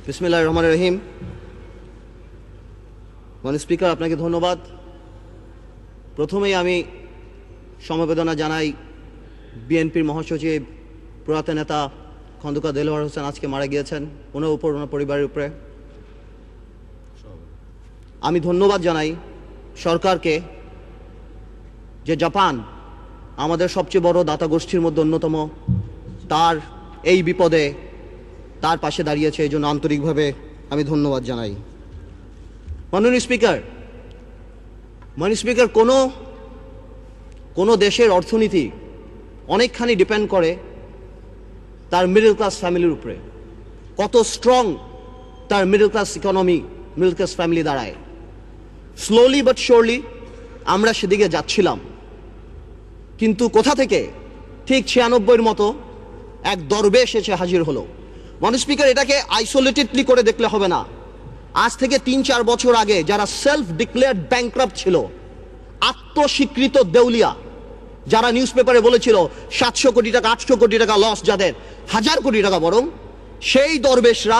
বিসমিল্লাহির রহমানির রহিম। মাননীয় স্পিকার, আপনাকে ধন্যবাদ। প্রথমেই আমি সমবেদনা জানাই বিএনপির মহাসচিব প্রয়াত নেতা খন্দকার দেলোয়ার হোসেন আজকে মারা গিয়েছেন, ওনার উপর, ওনার পরিবারের উপরে। আমি ধন্যবাদ জানাই সরকারকে যে জাপান আমাদের সবচেয়ে বড় দাতা গোষ্ঠীর মধ্যে অন্যতম, তার এই বিপদে তার পাশে দাঁড়িয়েছে, এই জন্য আন্তরিকভাবে আমি ধন্যবাদ জানাই। মাননীয় স্পিকার, কোনো দেশের অর্থনীতি অনেকখানি ডিপেন্ড করে তার মিডল ক্লাস ফ্যামিলির উপরে, কত স্ট্রং তার middle class economy, middle class family দাঁড়ায়। স্লোলি বাট শিওরলি আমরা সেদিকে যাচ্ছিলাম, কিন্তু কোথা থেকে ঠিক 96-এর মতো এক দরবেশ এসে হাজির হলো। মাননীয় স্পিকার, এটাকে আইসোলেটেডলি করে দেখলে হবে না। আজ থেকে 3-4 বছর আগে যারা সেলফ ডিক্লেয়ার্ড ব্যাংক্রাপ্ট ছিল, আত্মস্বীকৃত দেউলিয়া, যারা নিউজ পেপারে বলেছিল 700 কোটি টাকা 800 কোটি টাকা লস, যাদের 1000 কোটি টাকা বরং, সেই দরবেশরা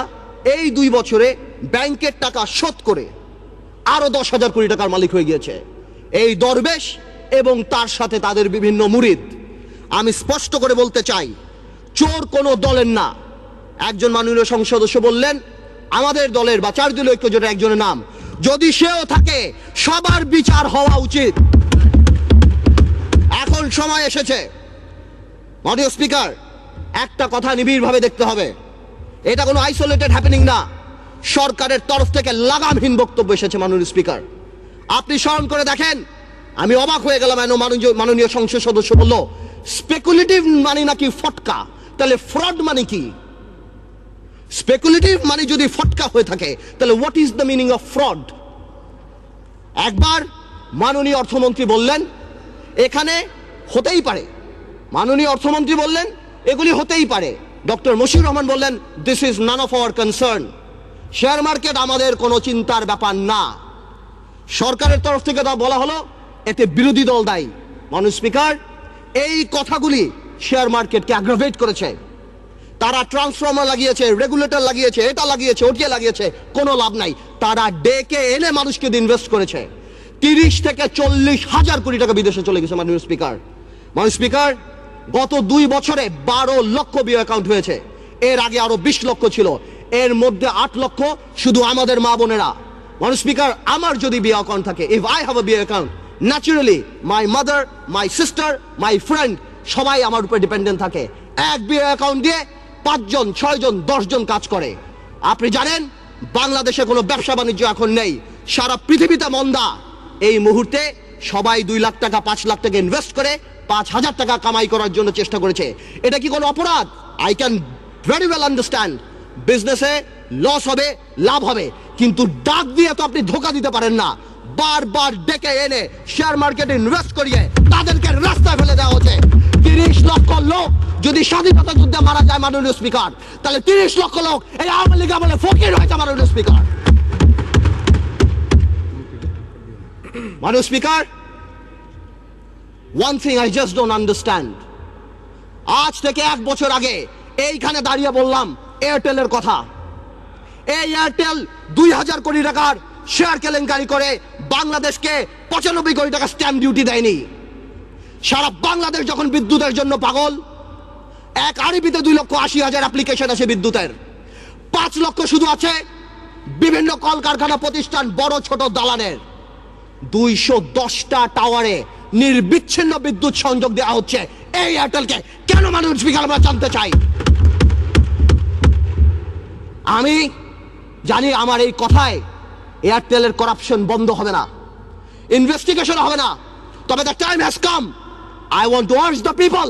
এই 2 বছরে ব্যাংকের টাকা শোধ করে আরো 10,000 কোটি টাকার মালিক হয়ে গিয়েছে। এই দরবেশ এবং তার সাথে তাদের বিভিন্ন মুরিদ। আমি স্পষ্ট করে বলতে চাই, চোর কোনো দলের না। একজন মাননীয় সংসদ সদস্য বললেন আমাদের দলের বা 4 দলীয় ঐক্যজোটের একজনের নাম, যদি সেও থাকে সবার বিচার হওয়া উচিত। এখন সময় এসেছে। মাননীয় স্পিকার, একটা কথা নিবিড়ভাবে দেখতে হবে, এটা কোনো আইসোলেটেড হ্যাপেনিং না। সরকারের তরফ থেকে লাগামহীন বক্তব্য এসেছে। মাননীয় স্পিকার, আপনি স্মরণ করে দেখেন, আমি অবাক হয়ে গেলাম। মাননীয় সংসদ সদস্য বলল স্পেকুলেটিভ মানি নাকি ফটকা, তাহলে ফ্রড মানে কি? স্পেকুলেটিভ মানে যদি ফটকা হয়ে থাকে, তাহলে what is the meaning of fraud? একবার মাননীয় অর্থমন্ত্রী বললেন এখানে হতেই পারে, মাননীয় অর্থমন্ত্রী বললেন এগুলি হতেই পারে। ডক্টর মশিউর রহমান বললেন this is none of our concern. Share market আমাদের কোনো চিন্তার ব্যাপার না। সরকারের তরফ থেকে তা বলা হলো, এতে বিরোধী দল দায়ী। মাননীয় স্পিকার, এই কথাগুলি শেয়ার মার্কেটকে অ্যাগ্রাভেট করেছে। তারা ট্রান্সফর্মার লাগিয়েছে, রেগুলেটর লাগিয়েছে, এটা লাগিয়েছে, ওটিয়ে লাগিয়েছে, কোনো লাভ নাই। তারা ডেকে এনে মানুষকে ইনভেস্ট করেছে। 30 থেকে 40 হাজার কোটি টাকা বিদেশে চলে গেছে। মাননীয় স্পিকার, গত 2 বছরে 12 লক্ষ বিও অ্যাকাউন্ট হয়েছে। এর আগে আরো 20 লক্ষ ছিল, এর মধ্যে 8 লক্ষ শুধু আমাদের মা বোনেরা। মাননীয় স্পিকার, আমার যদি বিও অ্যাকাউন্ট থাকে, if I have a BO account, naturally my mother, my sister, my friend সবাই আমার উপর ডিপেন্ডেন্ট থাকে। এক বিও অ্যাকাউন্ট দিয়ে 5 জন, 6 জন, 10 জন কাজ করে। আপনি জানেন বাংলাদেশে কোনো ব্যবসা বাণিজ্য এখন নেই, সারা পৃথিবীতে মন্দা। এই মুহূর্তে সবাই 2 লাখ টাকা 5 লাখ টাকা ইনভেস্ট করে 5,000 টাকা কামাই করার জন্য চেষ্টা করেছে। এটা কি কোনো অপরাধ? I can very well understand. বিজনেসে লস হবে, লাভ হবে, কিন্তু ডাক দিয়ে তো আপনি ধোকা দিতে পারেন না। বারবার ডেকে এনে শেয়ার মার্কেটে ইনভেস্ট করিয়ে তাদেরকে রাস্তায় ফেলে দেওয়া হচ্ছে। 30 লক্ষ লোক যদি স্বাধীনতা যুদ্ধে মারা যায় মাননীয় স্পিকার, তাহলে 30 লক্ষ লোক এই আওয়ামী লীগ আমলে ফকির হয়েছে। মাননীয় speaker, one thing I just don't understand. আজ থেকে 1 বছর আগে এইখানে দাঁড়িয়ে বললাম এয়ারটেলের কথা। এই এয়ারটেল 2000 কোটি টাকার শেয়ার কেলেঙ্কারি করে বাংলাদেশকে 95 কোটি টাকা স্ট্যাম্প ডিউটি দেয়নি। সারা বাংলাদেশ যখন বিদ্যুতের জন্য পাগল, এক আরবিতে 2,80,000 অ্যাপ্লিকেশন আছে বিদ্যুতের। 5 লক্ষ শুধু আছে বিভিন্ন কলকারখানা প্রতিষ্ঠান, বড় ছোট দালানের। 210টা টাওয়ারে নির্বিচ্ছিন্ন বিদ্যুৎ সংযোগ দেওয়া হচ্ছে এই এয়ারটেলকে। কেন? মাননীয় স্পিকার, আমরা জানতে চাই। আমি জানি আমার এই কথায় এয়ারটেলের করাপশন বন্ধ হবে না, ইনভেস্টিগেশন হবে না, তবে the time has come. I want to urge the people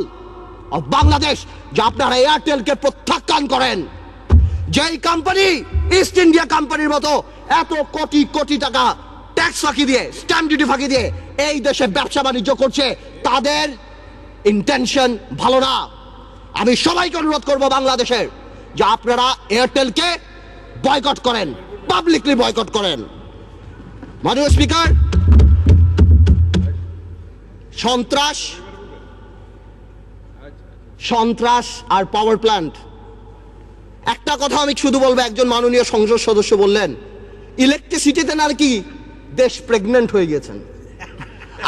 of Bangladesh যে আপনারা এয়ারটেলকে প্রত্যাখ্যান করেন। যেই কোম্পানি ইস্ট ইন্ডিয়া কোম্পানির মতো এত কোটি কোটি টাকা ট্যাক্স ফাঁকি দিয়ে, স্ট্যাম্প ডিউটি ফাঁকি দিয়ে এই দেশে ব্যবসা বাণিজ্য করছে, তাদের ইন্টেনশন ভালো না। আমি সবাইকে অনুরোধ করব বাংলাদেশের যে আপনারা এয়ারটেলকে বয়কট করেন, পাবলিকলি বয়কট করেন। মাননীয় স্পিকার, সন্ত্রাস আর পাওয়ার প্ল্যান্ট একটা কথা আমি শুধু বলবো, একজন মাননীয় সংসদ সদস্য বললেন ইলেকট্রিসিটিতে নাকি দেশ প্রেগনেন্ট হয়ে গেছেন।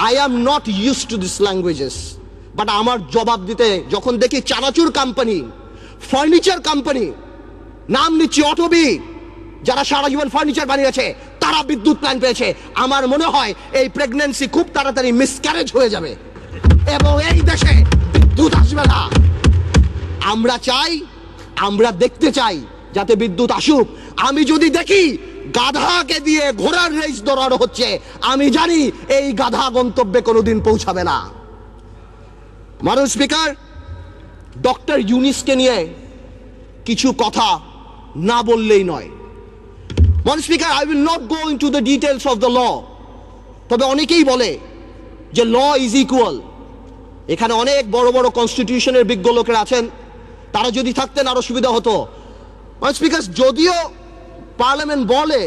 I am not use to this languages, but আমার জবাব দিতে যখন দেখি চানাচুর কোম্পানি, ফার্নিচার কোম্পানি, নাম নিচ্ছি অটোবি, যারা সারা জীবন ফার্নিচার বানিয়েছে তারা বিদ্যুৎ প্ল্যান পেয়েছে, আমার মনে হয় এই প্রেগন্যান্সি খুব তাড়াতাড়ি মিসক্যারেজ হয়ে যাবে এবং এই দেশে বিদ্যুৎ আসবে না। আমরা চাই, আমরা দেখতে চাই যাতে বিদ্যুৎ আসুক। আমি যদি দেখি গাধাকে দিয়ে ঘোড়ার রেস দৌড়ানো হচ্ছে, আমি জানি এই গাধা গন্তব্যে কোনোদিন পৌঁছাবে না। মাননীয় স্পিকার, ডক্টর ইউনূসকে নিয়ে কিছু কথা না বললেই নয়। মাননীয় speaker, I will not go into the details of the law. তবে অনেকেই বলে যে ল ইজ ইকুয়াল। এখানে অনেক বড় বড় কনস্টিটিউশনের বিজ্ঞ লোকেরা আছেন, তারা যদি থাকতেন আরো সুবিধা হতো। মাননীয় স্পিকার, যদিও পার্লামেন্ট বলে,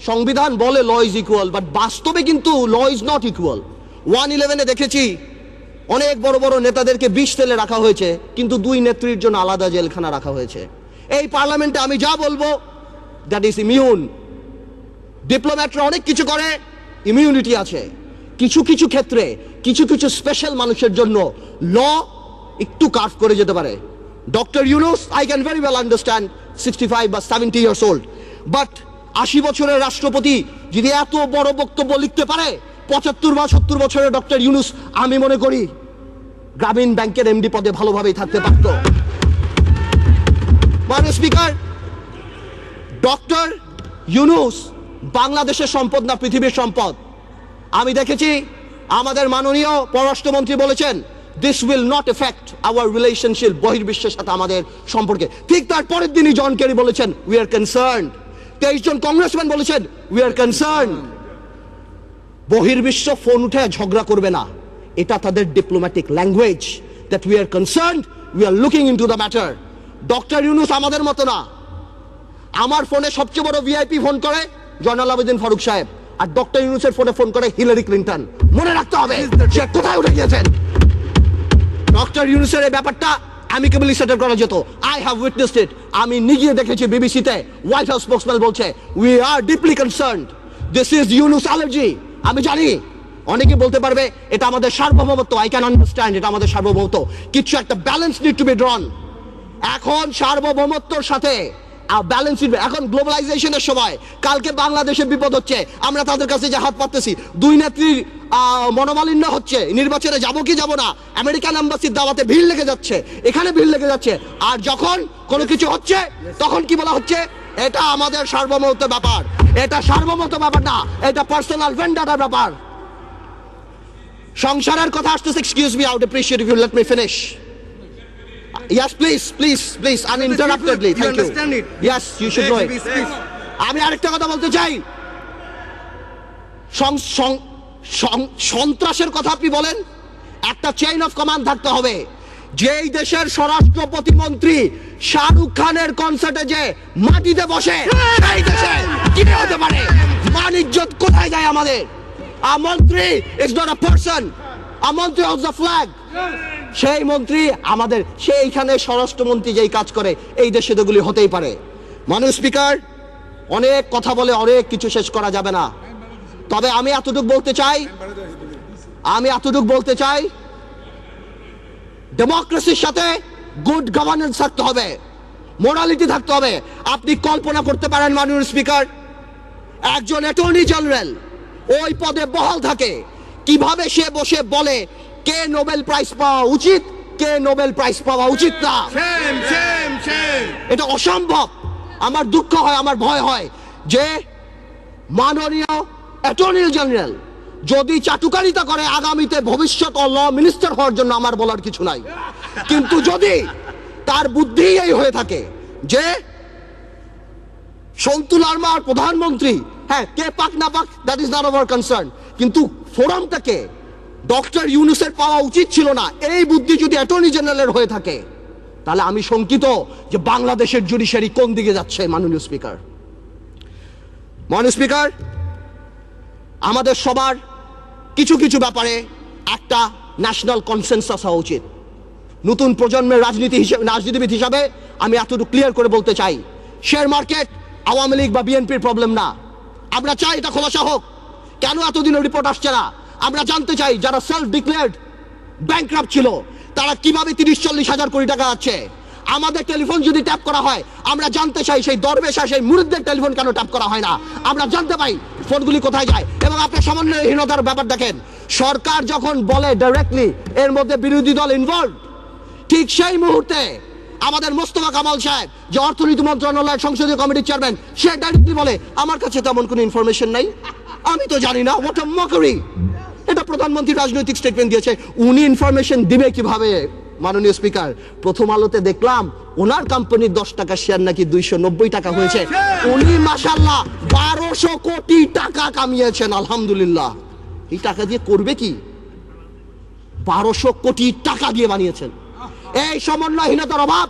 সংবিধান বলে ল ইজ ইকুয়াল, বাট বাস্তবে কিন্তু ল ইজ নট ইকুয়াল। 111-এ দেখেছি অনেক বড় বড় নেতাদেরকে বিষ তেলে রাখা হয়েছে, কিন্তু দুই নেত্রীর জন্য আলাদা জেলখানা রাখা হয়েছে। এই পার্লামেন্টে আমি যা বলবো দ্যাট ইজ ইমিউন। ডিপ্লোম্যাটরা অনেক কিছু করে, ইমিউনিটি আছে। কিছু কিছু ক্ষেত্রে কিছু কিছু স্পেশাল মানুষের জন্য ল একটু কার্ভ করে যেতে পারে। Doctor Yunus, I can very well understand 65 বা 70 ইয়ার্স ওল্ড, বাট 80 বছরের রাষ্ট্রপতি যদি এত বড় বক্তব্য লিখতে পারে, 75 বা 70 বছরের ডক্টর ইউনূস আমি মনে করি গ্রামীণ ব্যাংকের এমডি পদে ভালোভাবেই থাকতে পারত। মাননীয় স্পিকার, ডক্টর ইউনূস বাংলাদেশের সম্পদ না পৃথিবীর সম্পদ। আমি দেখেছি আমাদের মাননীয় পররাষ্ট্রমন্ত্রী বলেছেন this will not effect our relationship, বহির্বিশ্বের সাথে আমাদের সম্পর্কে। ঠিক তার পরের দিনই জন কেরি বলেছেন উই আর কনসার্নড। 23 জন কংগ্রেসম্যান বলেছেন উই আর কনসার্নড। বহির্বিশ্ব ফোন উঠে ঝগড়া করবে না, এটা তাদের diplomatic language, that we are concerned, we are looking into the matter. Doctor Yunus আমাদের মতো না। আমার ফোনে সবচেয়ে বড় ভিআইপি ফোন করে জয়নাল আবেদিন ফারুক সাহেব, আর ডক্টর ইউনূসের ফোনে ফোন করে হিলারি ক্লিন্টন। মনে রাখতে হবে সে কোথায় উঠে গিয়েছেন। ডক্টর ইউনূসের এই ব্যাপারটা অ্যামিকেবলি সেটেল করা যেত। আই হ্যাভ উইটনেসড ইট। আমি নিজে দেখেছি বিবিসিতে হোয়াইট হাউস স্পোকসম্যান বলছে we are deeply concerned, this is Yunus allergy. আমি জানি অনেকে বলতে পারবে এটা আমাদের সার্বভৌমত্ব, আই ক্যান আন্ডারস্ট্যান্ড এটা আমাদের সার্বভৌমত্ব, কিছু একটা ব্যালেন্স নিড টু বি ড্রন। এখন সার্বভৌমত্বর সাথে ব্যালেন্স, এখন গ্লোবালাইজেশনের সময় কালকে বাংলাদেশের বিপদ হচ্ছে, আমরা তাদের কাছে যে হাত পাততেছি, দুই নেত্রীর মনোমালিন্য হচ্ছে, নির্বাচনে যাব কি যাব না, আমেরিকান এম্বাসির দাওয়াতে ভিড় লেগে যাচ্ছে, এখানে ভিড় লেগে যাচ্ছে, আর যখন কোনো কিছু হচ্ছে তখন কি বলা হচ্ছে এটা আমাদের সার্বভৌমত্ব ব্যাপার। এটা সার্বভৌমত্ব ব্যাপার না, এটা পার্সোনাল ভেন্ডাটার ব্যাপার। সংসারের কথা আসতেছে, excuse me, I would appreciate if you let me finish. Yes, please, uninterruptedly. Thank you. Yes, you should know it. আমি আরেকটা কথা বলতে চাই, সন্ত্রাসের কথা আপনি বলেন, একটা চেইন অফ কমান্ড থাকতে হবে। যেই দেশের স্বরাষ্ট্র প্রতিমন্ত্রী শাহরুখ খানের কনসার্টে যে মাটিতে বসে, সেই দেশে কি হতে পারে? মান ইজ্জত কোথায় যায় আমাদের? A মন্ত্রী is not a person. A মন্ত্রী holds the flag. সেই মন্ত্রী আমাদের, সেইখানে স্বরাষ্ট্রমন্ত্রী যেই কাজ করে, এই দেশে এগুলি হতেই পারে। মাননীয় স্পিকার, অনেক কথা বলে অনেক কিছু শেষ করা যাবে না, তবে আমি এতটুকু বলতে চাই ডেমোক্রেসির সাথে গুড গভর্নেন্স থাকতে হবে, মোরালিটি থাকতে হবে। আপনি কল্পনা করতে পারেন মাননীয় স্পিকার, একজন অ্যাটর্নি জেনারেল ওই পদে বহাল থাকে, কিভাবে সে বসে বলে কে নোবেল প্রাইজ পাওয়া উচিত, কে নোবেল প্রাইজ পাওয়া উচিত না। এটা অসম্ভব। আমার দুঃখ হয়, আমার ভয় হয় যে মাননীয় অ্যাটর্নি জেনারেল যদি চাটুকারিতা করে আগামীতে ভবিষ্যৎ ল মিনিস্টার হওয়ার জন্য আমার বলার কিছু নাই, কিন্তু যদি তার বুদ্ধি এই হয়ে থাকে যে সন্তু লারমার প্রধানমন্ত্রী, হ্যাঁ কে পাক না পাক that is not our concern, কিন্তু ফোরামটাকে ডক্টর ইউনূসের পাওয়া উচিত ছিল না, এই বুদ্ধি যদি অ্যাটর্নি জেনারেলের হয়ে থাকে, তাহলে আমি শঙ্কিত যে বাংলাদেশের জুডিশিয়ারি কোন দিকে যাচ্ছে। মাননীয় স্পিকার, আমাদের সবার কিছু কিছু ব্যাপারে একটা ন্যাশনাল কনসেনসাস হওয়া উচিত। নতুন প্রজন্মের রাজনীতিবিদ হিসাবে আমি এতটুকু ক্লিয়ার করে বলতে চাই, শেয়ার মার্কেট আওয়ামী লীগ বা বিএনপির প্রবলেম না। আমরা চাই এটা খোলাসা হোক। কেন এতদিনও রিপোর্ট আসছে না? আমরা জানতে চাই যারা সেলফ ডিক্লেয়ার্ড ব্যাংকরাপ্ট ছিল তারা কিভাবে 30-40 হাজার কোটি টাকা আছে। আমাদের টেলিফোন যদি ট্যাপ করা হয়, আমরা জানতে চাই সেই দরবেশ আর সেই মুরিদদের টেলিফোন কেন ট্যাপ করা হয় না। আমরা জানতে পাই ফোনগুলি কোথায় যায়। এবং আপনার সমন্বয়হীনতার ব্যাপার দেখেন, সরকার যখন বলে ডাইরেক্টলি এর মধ্যে বিরোধী দল ইনভলভ, ঠিক সেই মুহূর্তে আমাদের মোস্তফা কামাল সাহেব যে অর্থনীতি মন্ত্রণালয়ের সংসদীয় কমিটির চেয়ারম্যান, সে ডাইরেক্টলি বলে আমার কাছে তেমন কোনো ইনফরমেশন নাই, আমি তো জানি না। What a mockery! এটা প্রধানমন্ত্রী রাজনৈতিক স্টেটমেন্ট দিয়েছে। উনি ইনফরমেশন দিবে কিভাবে? মাননীয় স্পিকার, প্রথম আলোতে দেখলাম ওনার কোম্পানির 10 টাকা শেয়ার নাকি 290 টাকা হয়েছে। উনি মাশাআল্লাহ 1200 কোটি টাকা কামিয়েছেন, আলহামদুলিল্লাহ। এই টাকা দিয়ে করবে কি? 1200 কোটি টাকা দিয়ে বানিয়েছেন। এই সমন্বয়হীনতার অভাব,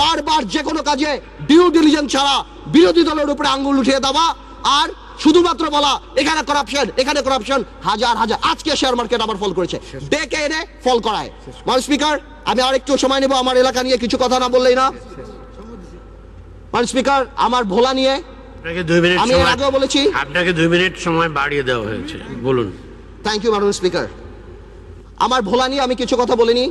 বারবার যে কোনো কাজে ডিউ ডিলিজেন্স ছাড়া বিরোধী দলের উপরে আঙ্গুল উঠিয়ে দেওয়া আর শুধুমাত্র বলা এখানে করাপশন, এখানে করাপশন। হাজার হাজার আজকে শেয়ার মার্কেট আবার ফল করেছে, ডেকে এনে ফল করায়। মাননীয় স্পিকার, আমি আরেকটু সময় নেব আমার এলাকা নিয়ে কিছু কথা না বললেই না। মাননীয় স্পিকার, আমার ভোলা নিয়ে আমি এর আগেও বলেছি, আপনাকে 2 মিনিট সময় বাড়িয়ে দেওয়া হয়েছে, বলুন। থ্যাংক ইউ মাননীয় স্পিকার। আমার ভোলা নিয়ে আমি কিছু কথা বলিনি।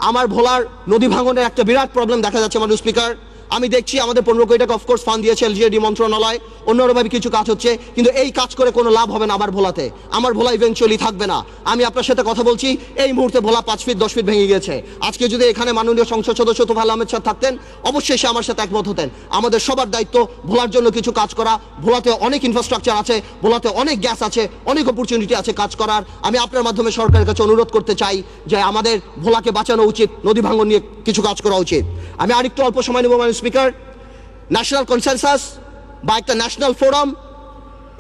আমার ভোলার নদী ভাঙনের একটা বিরাট প্রবলেম দেখা যাচ্ছে মাননীয় স্পিকার। আমি দেখছি আমাদের 15 কোটি টাকা অফকোর্স ফান্ড দিয়েছে এলজিএডি মন্ত্রণালয়, অন্যভাবে কিছু কাজ হচ্ছে, কিন্তু এই কাজ করে কোনো লাভ হবে না আমার ভোলাতে। আমার ভোলা ইভেনচুয়ালি থাকবে না। আমি আপনার সাথে কথা বলছি, এই মুহূর্তে ভোলা 5 ফিট 10 ফিট ভেঙে গেছে। আজকে যদি এখানে মাননীয় সংসদ সদস্য তোফায়েল আহমেদ স্যার থাকতেন, অবশ্যই সে আমার সাথে একমত হতেন। আমাদের সবার দায়িত্ব ভোলার জন্য কিছু কাজ করা। ভোলাতে অনেক ইনফ্রাস্ট্রাকচার আছে, ভোলাতে অনেক গ্যাস আছে, অনেক অপরচুনিটি আছে কাজ করার। আমি আপনার মাধ্যমে সরকারের কাছে অনুরোধ করতে চাই যে আমাদের ভোলাকে বাঁচানো উচিত, নদী ভাঙন নিয়ে কিছু কাজ করা উচিত। আমি আরেকটু অল্প সময় নেব মাননীয় স্পিকার। ন্যাশনাল কনসেনসাস বা একটা ন্যাশনাল ফোরাম,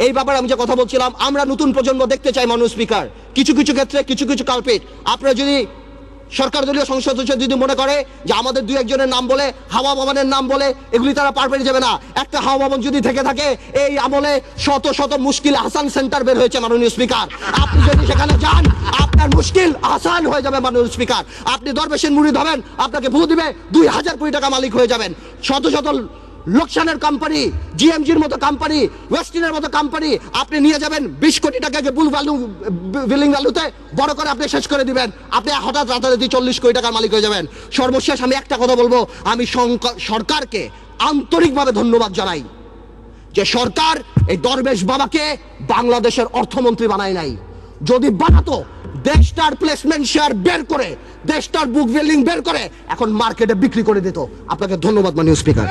এই ব্যাপারে আমি যে কথা বলছিলাম, আমরা নতুন প্রজন্ম দেখতে চাই মাননীয় স্পিকার। কিছু কিছু ক্ষেত্রে কিছু কিছু কালপিট, আপনারা যদি সরকার দলীয় সংসদ সদস্য যদি মনে করে যে আমাদের 2-1 নাম বলে, হাওয়া ভবনের নাম বলে এগুলি তারা পার পেরে যাবে না। একটা হাওয়া ভবন যদি থেকে থাকে, এই আমলে শত শত মুশকিল আহসান সেন্টার বের হয়েছে মাননীয় স্পিকার। আপনি যদি সেখানে যান, আপনার মুশকিল আসান হয়ে যাবে মাননীয় স্পিকার। আপনি দরবেশের মুরিদ হবেন, আপনাকে ভূ দিবে, 2000 কোটি টাকা মালিক হয়ে যাবেন। শত শত লোকসানের কোম্পানি, জিএমজির মতো কোম্পানি, ওয়েস্টিনের মতো কোম্পানি আপনি নিয়ে যাবেন 20 কোটি টাকাকে বিলিং ভ্যালুতে বড় করে আপনি শেষ করে দিবেন। আপনি হঠাৎ রাতারাতি 40 কোটি টাকার মালিক হয়ে যাবেন। সর্বশেষ আমি একটা কথা বলবো, আমি সরকারকে আন্তরিকভাবে ধন্যবাদ জানাই যে সরকার এই দরবেশ বাবাকে বাংলাদেশের অর্থমন্ত্রী বানায় নাই। যদি বানাতো, দেশটার প্লেসমেন্ট শেয়ার বের করে, দেশটার বুক ভ্যালু বের করে এখন মার্কেটে বিক্রি করে দিত। আপনাকে ধন্যবাদ মাননীয় স্পিকার।